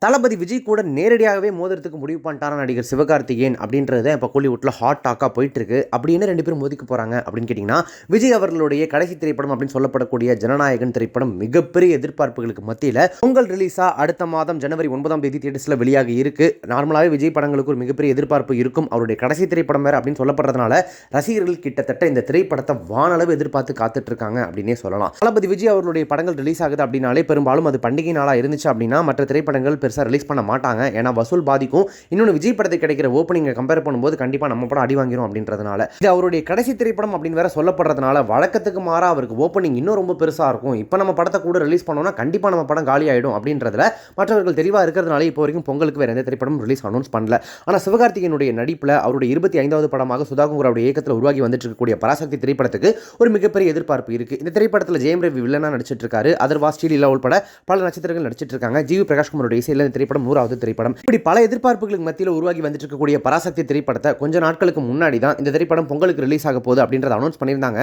தளபதி விஜய் கூட நேரடியாகவே மோதுறதுக்கு முடிவு பண்ணிட்டாரா நடிகர் சிவகார்த்திகேயன் அப்படின்றது இப்போ கோலிவுட்டில் ஹாட் டாக்காக போயிட்டு இருக்கு. அப்படின்னு ரெண்டு பேரும் மோதிக்க போகிறாங்க அப்படின்னு கேட்டிங்கன்னா, விஜய் அவர்களுடைய கடைசி திரைப்படம் அப்படின்னு சொல்லப்படக்கூடிய ஜனநாயகன் திரைப்படம் மிகப்பெரிய எதிர்பார்ப்புகளுக்கு மத்தியில் பொங்கல் ரிலீஸாக அடுத்த மாதம் ஜனவரி 9ஆம் தேதி தியேட்டர்ஸில் வெளியாகி இருக்கு. நார்மலாகவே விஜய் படங்களுக்கு ஒரு மிகப்பெரிய எதிர்பார்ப்பு இருக்கும். அவருடைய கடைசி திரைப்படம் வேறு அப்படின்னு சொல்லப்படுறதுனால ரசிகர்கள் கிட்டத்தட்ட இந்த திரைப்படத்தை வானளவு எதிர்பார்த்து காத்துட்டு இருக்காங்க அப்படின்னே சொல்லலாம். தளபதி விஜய் அவர்களுடைய படங்கள் ரிலீஸ் ஆகுது அப்படின்னாலே பெரும்பாலும் அது பண்டிகை நாளாக இருந்துச்சு அப்படின்னா மற்ற திரைப்படங்கள் பெருசாக ரிலீஸ் பண்ண மாட்டாங்க. ஏன்னா வசூல் பாதிக்கும். இன்னொன்று விஜய் படத்துக்கு கிடைக்கிற ஓப்பனிங்கை கம்பேர் பண்ணும்போது கண்டிப்பாக நம்ம படம் அடி வாங்கிரும் அப்படின்றதுனால இது அவருடைய கடைசி திரைப்படம் அப்படின்னு வேற சொல்லப்படுறதுனால வழக்கத்துக்கு மாறா அவருக்கு ஓப்பனிங் இன்னும் ரொம்ப பெருசாக இருக்கும். இப்போ நம்ம படத்தை கூட ரிலீஸ் பண்ணோம்னா கண்டிப்பாக நம்ம படம் காலி ஆகிடும் அப்படின்றதுல மற்றவர்கள் தெளிவாக இருக்கிறதுனால இப்போ வரைக்கும் பொங்கலுக்கு வேறு எந்த திரைப்படம் ரிலீஸ் அனௌன்ஸ் பண்ணல. ஆனால் சிவகார்த்திகேயனுடைய நடிப்பில் அவருடைய 25வது படமாக சுதாகுங்கர் அவருடைய இயக்கத்தில் உருவாகி வந்துட்டு இருக்கக்கூடிய பராசக்தி திரைப்படத்துக்கு ஒரு மிகப்பெரிய எதிர்பார்ப்பு இருக்குது. இந்த திரைப்படத்தில் ஜெயம் ரவி வில்லனா நடிச்சிட்டு இருக்காரு. அதர்வா ஸ்ரீலீலா உட்பட பல நட்சத்திரங்கள் நடிச்சிட்டு இருக்காங்க. ஜிவி பிரகாஷ்குமாரோட இசையில் இந்த திரைப்படம் 100வது திரைப்படம். இப்படி பல எதிர்பார்ப்புகளுக்கு மத்தியில் உருவாகி வந்துட்டு இருக்கக்கூடிய பராசக்தி திரைப்படத்தை கொஞ்ச நாட்களுக்கு முன்னாடி தான் இந்த திரைப்படம் பொங்கலுக்கு ரிலீஸ் ஆக போகுது அப்படின்றத அனௌன்ஸ் பண்ணியிருந்தாங்க.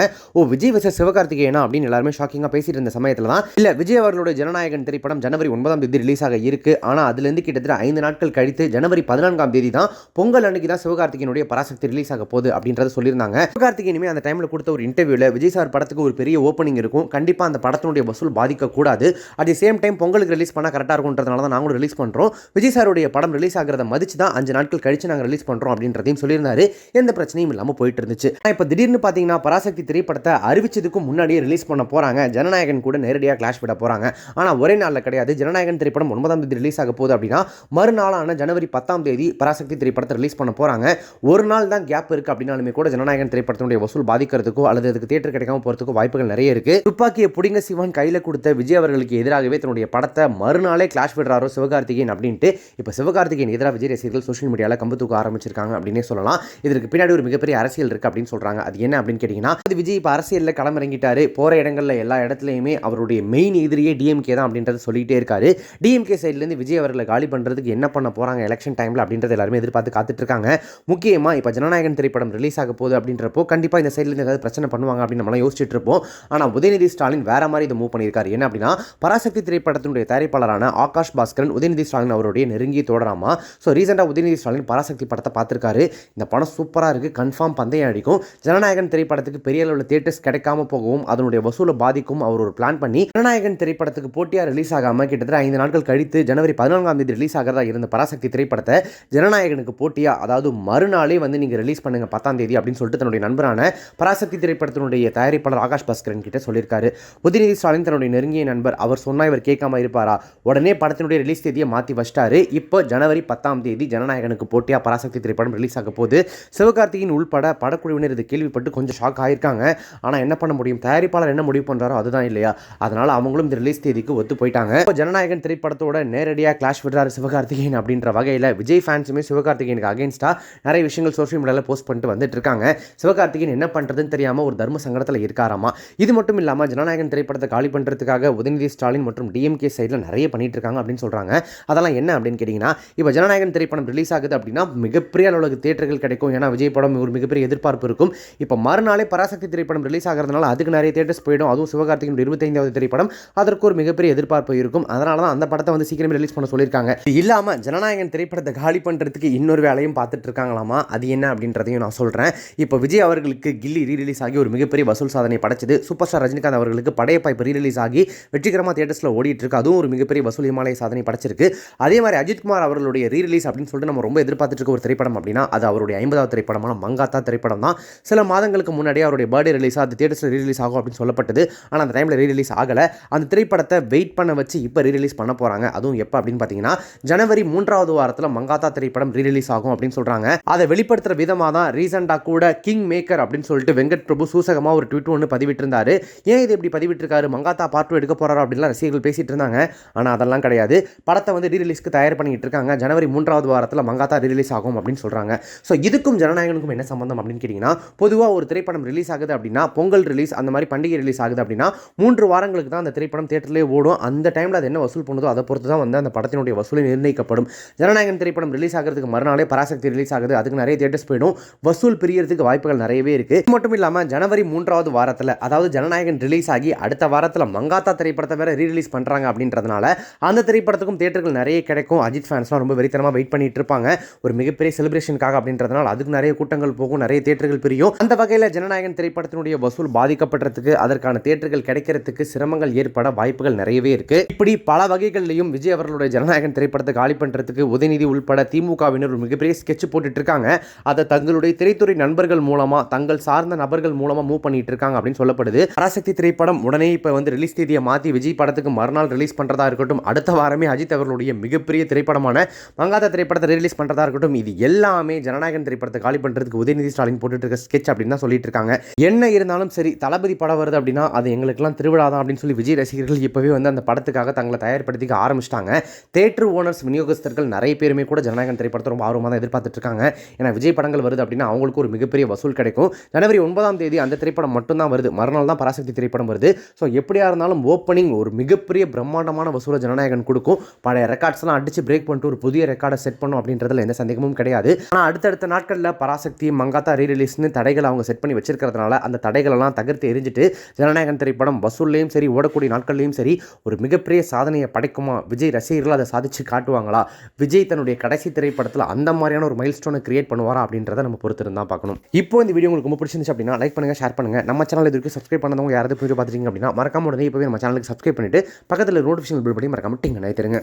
விஜய் வெர்சஸ் சிவகார்த்திகேயனா அப்படின்னு எல்லாருமே ஷாக்கிங்காக பேசிட்டு இருந்த சமயத்தில் தான் இல்ல விஜய் அவர்களுடைய ஜனநாயகன் திரைப்படம் ஜனவரி 9ஆம் தேதி ரிலீஸ் ஆக இருக்கு. ஆனால் அதுலேருந்து கிட்டத்தட்ட 5 நாட்கள் கழித்து ஜனவரி 14ஆம் தேதி தான் பொங்கல் அன்னைக்கு தான் சிவகார்த்திகேயனுடைய பராசக்தி ரிலீஸ் ஆக போகுது அப்படின்றத சொல்லியிருந்தாங்க. சிவகார்த்திகேயனுமே அந்த டைமில் கொடுத்த ஒரு இன்டர்வியூல விஜய் சார் படத்துக்கு ஒரு பெரிய ஓப்பனிங் இருக்கும். கண்டிப்பாக அந்த படத்தினுடைய வசூல் பாதிக்கக்கூடாது. அட் தி சேம் டைம் பொங்கலுக்கு ரிலீஸ் பண்ணால் கரெக்டாக இருக்கும்ன்றதுனால தான் நாங்களும் ரிலீஸ் பண்ணுறோம். விஜய் சாருடைய படம் ரிலீஸ் ஆகிறத மதிச்சு தான் 5 நாட்கள் கழிச்சு நாங்கள் ரிலீஸ் பண்ணுறோம் அப்படின்றதையும் சொல்லியிருந்தாரு. எந்த பிரச்சனையும் இல்லாமல் போயிட்டு இருந்துச்சு. இப்போ திடீர்னு பார்த்தீங்கன்னா பராசக்தி திரைப்படத்தை அறிவிச்சதுக்கு முன்னாடியே ரிலீஸ் பண்ண போகிறாங்க. ஜனநாயகன் கூட நேரடியாக கிளாஷ் விட போகிறாங்க. ஆனால் ஒரே நாளில் கிடையாது. ஜனநாயகன் திரைப்படம் 9ஆம் தேதி ரிலீஸ் ஆக போகுது அப்படின்னா மறுநாளான ஜனவரி 10ஆம் தேதி பராசக்தி திரைப்படத்தை ரிலீஸ் பண்ண போகிறாங்க. ஒரு நாள் தான் கேப் இருக்குது அப்படின்னாலுமே கூட ஜனநாயகன் திரைப்படத்தினுடைய வசூல் பாதிக்கிறதுக்கோ அல்லது அதுக்கு தியேட்டர் கிடைக்காம போகிறதுக்கோ வாய்ப்புகள் நிறைய இருக்குது. துப்பாக்கியை புடிங்க சிவன் கையில் கொடுத்த விஜய் அவர்களுக்கு எதிராகவே தன்னுடைய படத்தை மறுநாளே கிளாஷ் விடுறாரோ சிவகார்த்திகேயன் அப்படின்ட்டு இப்போ சிவகார்த்திகேயன் எதிராக விஜய் ரசிகர்கள் சோஷியல் மீடியாவில் கம்பு தூக்க ஆரம்பிச்சிருக்காங்க அப்படின்னே சொல்லலாம். இதற்கு பின்னாடி ஒரு மிகப்பெரிய அரசியல் இருக்குது அப்படின்னு சொல்கிறாங்க. அது என்ன அப்படின்னு கேட்டிங்கன்னா, அது விஜய் இப்போ அரசியலில் களமிறங்கிட்டாரு. போகிற இடங்களில் எல்லா இடத்துலையுமே அவருடைய மெயின் எதிரியே டிஎம்கே தான் அப்படின்றத சொல்லிகிட்டே இருக்காரு. டிஎம்கே சைட்லேருந்து விஜய் அவர்களை காலி பண்ணுறதுக்கு என்ன பண்ண போகிறாங்க எலெக்ஷன் டைமில் அப்படின்றத எல்லாருமே எதிர்பார்த்து காத்துட்டு இருக்காங்க. முக்கியமாக இப்போ ஜனநாயகன் திரைப்படம் ரிலீஸ் ஆக போகுது அப்படின்றப்போ கண்டிப்பாக இந்த சைட்லேருந்து ஏதாவது பிரச்சனை பண்ணுவாங்க அப்படின்னு நம்மளாம் யோசிச்சுட்டு இருப்போம். ஆனால் உதயநிதி ஸ்டாலின் வேற மாதிரி இதை மூவ் பண்ணியிருக்காரு. என்ன அப்படின்னா, பராசக்தி திரைப்படத்தினுடைய தயாரிப்பாளரான ஆகாஷ் பாஸ்கரன் உதயநிதி ஸ்டாலின் அவருடைய நெருங்கிய தோழராமா. ஸோ ரீசெண்டாக உதயநிதி ஸ்டாலின் பராசக்தி படத்தை பார்த்துருக்காரு. இந்த படம் சூப்பராக இருக்குது, கன்ஃபார்ம் பந்தயம் அடிக்கும். ஜனநாயகன் திரைப்படத்துக்கு பெரிய அளவில் தியேட்டர்ஸ் கிடைக்காம போகவும் அதனுடைய வசூலை பாதிக்கும் அவர் ஒரு பிளான் பண்ணி ஜனநாயகன் திரைப்படத்துக்கு போட்டியாக ரிலீஸ் ஆகாமல் கிட்டத்தட்ட 5 நாட்கள் கழித்து ஜனவரி 14ஆம் தேதி ரிலீஸ் ஆகிறதா இருந்த பராசக்தி திரைப்படத்தை ஜனநாயகனுக்கு போட்டியாக, அதாவது மறுநாளே வந்து நீங்கள் ரிலீஸ் பண்ணுங்க 10ஆம் தேதி அப்படின்னு சொல்லிட்டு தன்னுடைய நண்பரான பராசக்தி திரைப்படத்தினுடைய தயாரிப்பாளர் ஆகாஷ் பாஸ்கரன் கிட்ட சொல்லியிருக்காரு. உதயநிதி ஸ்டாலின் தன்னுடைய நெருங்கிய நண்பர், அவர் சொன்னா இவர் கேட்காம இருப்பாரா? உடனே படத்தினுடைய ரிலீஸ் தேதியை மாற்றி வச்சிட்டாரு. இப்போ ஜனவரி 10ஆம் தேதி ஜனநாயகனுக்கு போட்டியாக பராசக்தி திரைப்படம் ரிலீஸ் ஆக போது சிவகார்த்திகேயன் உள்பட படக்குழுவினர் இது கேள்விப்பட்டு கொஞ்சம் ஷாக் ஆகியிருக்காங்க. ஆனால் என்ன பண்ண முடியும், தயாரிப்பாளர் என்ன முடிவு பண்ணுறாரோ அதுதான் இல்லையா? அதனால் அவங்களும் இந்த ரிலீஸ் தேதிக்கு ஒத்து போயிட்டாங்க. இப்போ ஜனநாயகன் திரைப்படத்தோட நேரடியாக கிளாஷ் விடுறாரு சிவகார்த்திகேயன் அப்படின்ற வகையில் விஜய் ஃபேன்ஸுமே சிவகார்த்திகேயனுக்கு அகேன்ஸ்டாக நிறைய விஷயங்கள் சோஷியல் மீடியாவில் போஸ்ட் பண்ணிட்டு வந்துட்டு இருக்காங்க. சிவகார்த்திகேயன் என்ன பண்ணுறதுன்னு தெரியாமல் ஒரு தர்ம சங்கடத்தில் இருக்காராமா. இது மட்டும் இல்லாமல் ஜனநாயகன் திரைப்படத்தை காலி பண்ணுறதுக்காக உதயநிதி ஸ்டாலின் மற்றும் டிஎம்கே சைடில் நிறைய பண்ணிட்டு இருக்காங்க அப்படின்னு சொல்கிறாங்க. அதெல்லாம் என்ன அப்படின்னு கேட்டிங்கன்னா, இப்போ ஜனநாயகன் திரைப்படம் ரிலீஸ் ஆகுது அப்படின்னா மிகப்பெரிய அளவுக்கு தியேட்டர்கள் கிடைக்கும். ஏன்னா விஜய் படம் ஒரு மிகப்பெரிய எதிர்பார்ப்பு இருக்கும். இப்போ மறுநாளே பராசக்தி திரைப்படம் ரிலீஸ் ஆகிறதுனால அதுக்கு நிறைய தியேட்டர்ஸ் போயிடும். அதுவும் சிவகார்த்திகேயன் 25வது திரைப்படம், அதற்கு ஒரு மிகப்பெரிய எதிர்பார்ப்பு இருக்கும். அதனால தான் அந்த படத்தை வந்து சீக்கிரமே ரிலீஸ் பண்ண சொல்லியிருக்காங்க. இல்லாமல் ஜனநாயகன் திரைப்படத்தை காலி பண்ணுறதுக்கு இன்னொரு வேலையும் பார்த்துட்டு இருக்காங்களாமா. அது என்ன அப்படின்றதையும் நான் சொல்கிறேன். இப்போ விஜய் அவர்களுக்கு கில்லி ரீரிலீஸ் ஆகி ஒரு மிகப்பெரிய வசூல் சாதனை படைச்சது. சூப்பர் ஸ்டார் ரஜினிகாந்த் அவர்களுக்கு படையப்பா இப்போ ரீரிலீஸ் ஆகி வெற்றிகரமாக தியேட்டர்ஸில் ஓடிட்டு இருக்கு. அதுவும் ஒரு மிகப்பெரிய வசூல் இமாலய சாதனை படைச்சிருக்கு. அதே மாதிரி அஜித்குமார் அவர்களுடைய ரீரிலீஸ் அப்படின்னு சொல்லிட்டு நம்ம ரொம்ப எதிர்பார்த்துட்டு இருக்க ஒரு திரைப்படம் அப்படின்னா அது அவருடைய 50வது திரைப்படமான மங்காத்தா திரைப்படம் தான். சில மாதங்களுக்கு முன்னாடியே அவருடைய பர்த்டே ரிலீஸாக அது தியேட்டர்ஸில் ரீரிலீஸ் ஆகும் அப்படின்னு சொல்லப்பட்டது. ஆனால் அந்த டைமில் ரீரிலீஸ் ஆகலை. அந்த திரைப்படத்தை வெயிட் பண்ண வச்சு இப்போ ரீரிலீஸ் பண்ண போகிறாங்க. அதுவும் எப்போ அப்படின்னு பார்த்தீங்கன்னா ஜனவரி 3வது வாரத்தில் மங்காத்தா திரைப்படம் ரீரிலீஸ் ஆகும் அப்படின்னு சொல்கிறாங்க. அதை வெளிப்படுத்துகிற விதமாக தான் ரீசெண்டாக கூட கிங் மேக்கர் அப்படின்னு சொல்லிட்டு வெங்கட் பிரபு சூசகமாக ஒரு ட்வீட் ஒன்று பதிவிட்டிருந்தாரு. ஏன் இது இப்படி பதிவிட்டிருக்காரு, மங்காத்தா பார்ட் 2 எடுக்க போகிறாரா அப்படின்லாம் ரசிகர்கள் பேசிட்டு இருந்தாங்க. ஆனால் அதெல்லாம் கிடையாது. படத்தை வந்து ரீரிலீஸ்க்கு தயார் பண்ணிட்டு இருக்காங்க. ஜனவரி 3வது வாரத்தில் மங்காத்தா ரிலீஸ் ஆகும் அப்படின்னு சொல்கிறாங்க. ஸோ இதுக்கும் ஜனநாயகனுக்கும் என்ன சம்பந்தம் அப்படின்னு கேட்டிங்கன்னா, பொதுவாக ஒரு திரைப்படம் ரிலீஸ் ஆகுது அப்படின்னா பொங்கல் ரிலீஸ் அந்த மாதிரி பண்டிகை ரிலீஸ் ஆகுது அப்படின்னா 3 வாரங்களுக்கு தான் அந்த திரைப்படம் தியேட்டர்லேயே ஓடும். அந்த டைமில் அது என்ன வசூல் பண்ணுதோ அதை பொறுத்து தான் வந்து அந்த படத்தினுடைய வசூலை நிர்ணயிக்கப்படும். ஜனநாயகன் திரைப்படம் ரிலீஸ் ஆகிறதுக்கு மறுநாளே பராசக்தி ரிலீஸ் ஆகுது. அதுக்கு நிறைய தியேட்டர்ஸ் போயிடும். வசூல் பிரியறதுக்கு வாய்ப்புகள் நிறையவே இருக்குது. இது மட்டும் இல்லாமல் ஜனவரி 3வது வாரத்தில், அதாவது ஜனநாயகன் ரிலீஸ் ஆகி அடுத்த வாரத்தில் மங்காத்தா திரைப்படத்தை வேற ரீரிலீஸ் பண்ணுறாங்க அப்படின்றதுனால அந்த திரைப்படத்துக்கும் தியேட்டர்கள் நிறைய கிடைக்கும். அஜித் ஃபேன்ஸ்லாம் ரொம்ப வெறித்தனமாக வெயிட் பண்ணிட்டு இருப்பாங்க ஒரு மிகப்பெரிய செலிப்ரேஷனுக்காக அப்படின்றதுனால. அதுக்கு நிறைய கூட்டங்கள் போகும், நிறைய தியேட்டர்கள் பிரியும். அந்த வகையில் ஜனநாயகன் திரைப்படத்தினுடைய வசூல் பாதிக்கப்பட்டதுக்கு, அதற்கான தியேட்டர்கள் கிடைக்கிறதுக்கு சிரமங்கள் ஏற்பட வாய்ப்புகள் நிறையவே இருக்கு. இப்படி பல வகைகளிலையும் விஜய் அவர்களுடைய ஜனநாயகன் திரைப்படத்தை காலி பண்றதுக்கு உதயநிதி உள்பட திமுகவினர் ஒரு மிகப்பெரிய ஸ்கெட்ச் போட்டுட்டு இருக்காங்க. அதை தங்களுடைய திரைத்துறை நண்பர்கள் மூலமா, தங்கள் சார்ந்த நபர்கள் மூலமா மூவ் பண்ணிட்டு இருக்காங்க அப்படின்னு சொல்லப்படுது. பராசக்தி திரைப்படம் உடனே இப்ப வந்து ரிலீஸ் தேதியை மாத்தி விஜய் படத்துக்கு மறுநாள் ரிலீஸ் பண்றதா இருக்கட்டும், அடுத்த வாரமே அஜித் அவர்களுடைய மிகப்பெரிய திரைப்படமான மங்காத்தா திரைப்படத்தை ரிலீஸ் பண்றதா இருக்கட்டும், இது எல்லாமே ஜனநாயகன் திரைப்படத்தை காலி பண்றதுக்கு உதயநிதி ஸ்டாலின் போட்டுட்டு இருக்க ஸ்கெட்ச் அப்படின்னு தான் சொல்லிட்டு இருக்காங்க. என்ன இருந்தாலும் சரி, தளபதி படம் வருது அப்படின்னா அது எங்களுக்கெல்லாம் திருவிழா தான் அப்படின்னு சொல்லி விஜய் ரசிகர்கள் இப்பவே வந்து அந்த படத்துக்காக தங்களை தயார்படுத்திக்க ஆரம்பிச்சிட்டாங்க. தியேட்டர் ஓனர்ஸ், விநியோகஸ்தர்கள் நிறைய பேருமே கூட ஜனநாயகன் திரைப்படத்தை ரொம்ப ஆர்வமாக தான் எதிர்பார்த்துட்டு இருக்காங்க. ஏன்னா விஜய் படங்கள் வருது அப்படின்னா அவங்களுக்கு ஒரு மிகப்பெரிய வசூல் கிடைக்கும். ஜனவரி 9ஆம் தேதி அந்த திரைப்படம் மட்டும் தான் வருது, மறுநாள் தான் பராசக்தி திரைப்படம் வருது. ஸோ எப்படியா இருந்தாலும் ஓப்பனிங் ஒரு மிகப்பெரிய பிரம்மாண்டமான வசூலை ஜனநாயகன் கொடுக்கும். பழைய ரெக்கார்ட்ஸ்லாம் அடிச்சு பிரேக் பண்ணிட்டு ஒரு புதிய ரெக்கார்டை செட் பண்ணும் அப்படின்றதுல எந்த சந்தேகமும் கிடையாது. ஆனால் அடுத்தடுத்த நாட்களில் பராசக்தி, மங்காத்தா ரீரிலீஸ்னு தடைகள் அவங்க செட் பண்ணி வச்சிருக்கிறதுனால அந்த தடைகளெல்லாம் தகர்த்து எரிஞ்சிட்டு ஜனநாயகன் திரைப்படம் வசூல்லையும் சரி, ஓடக்கூடிய நாட்கள்லையும் சரி ஒரு மிகப்பெரிய சாதனையை படைக்குமா? விஜய் ரசிகர்கள் அதை சாதிச்சு காட்டுவாங்களா? விஜய் தன்னுடைய கடைசி திரைப்படத்தில் அந்த மாதிரியான ஒரு மைல் ஸ்டோனை கிரியேட் பண்ணுவாரா அப்படின்றத நம்ம பொறுத்திருந்தா பார்க்கணும். இப்போ இந்த வீடியோ உங்களுக்கு ரொம்ப பிடிச்சிருந்துச்சு அப்படின்னா லைக் பண்ணுங்க, ஷேர் பண்ணுங்க. நம்ம சேனல் இதுக்கு சப்ஸ்கிரைப் பண்ணாதவங்க யாராவது வீடியோ பார்த்துட்டீங்க அப்படின்னா மறக்காம உடனே இப்போவே நம்ம சேனலுக்கு சப்ஸ்கிரைப் பண்ணிட்டு பக்கத்தில் நோட்டிஃபிகேஷன் பில் பண்ணி மறக்காம டிங் நினைத்துருங்க.